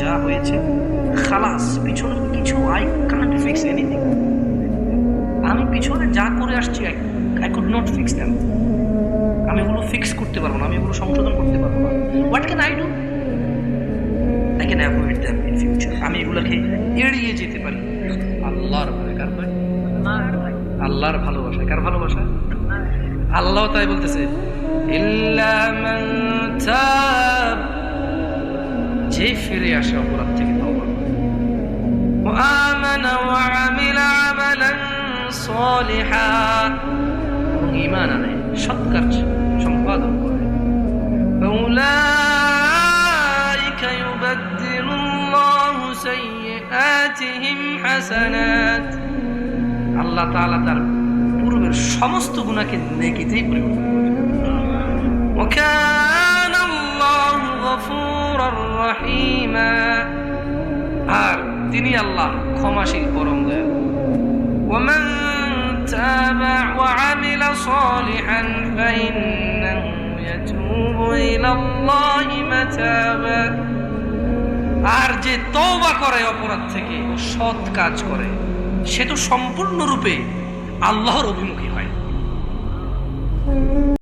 যা হয়েছে খালাস, পিছনে কিছু আই কান্ট ফিক্স এনিথিং। আমি পিছনে যা করে আসছি I could not fix them. আমি এগুলো ফিক্স করতে পারবো না, আমি এগুলো সংশোধন করতে পারবো না। What can I do? I can avoid them in future. আমি এগুলোকে এড়িয়ে যেতে পারি। আল্লাহর ভয়। কার ভয়? আল্লাহর ভালোবাসা। কার ভালোবাসা? আল্লাহ তাই বলতেছে, ইল্লা মান তাব, যে ফিরে আসে অপরাধ থেকে তওবা করে, ওয়া আমানা ওয়া আমিলা আমালান সালিহা, এবং ঈমান আনে, সৎ কাজ সম্পাদন করে, ফাউলাইকা ইউবাদদিলুল্লাহু সাইয়্যাতিহিম হাসানাত, আল্লাহ তাআলা তার পূর্বের সমস্ত গুনাহকে নেকিতেই পরিবর্তন করে। ওয়া কানা আল্লাহু গফুরার রহিমা, আর তিনি আল্লাহ ক্ষমাশীল পরম দয়ালু। ওয়া মান তাবা ওয়া আমিলা সালিহান ফাইন্নাহু ইয়াতুবু ইলাল্লাহি মাতাবা, আর যে তওবা করে অপরাধ থেকে ও সৎ কাজ করে, সে তো সম্পূর্ণরূপে আল্লাহর অভিমুখী হয়।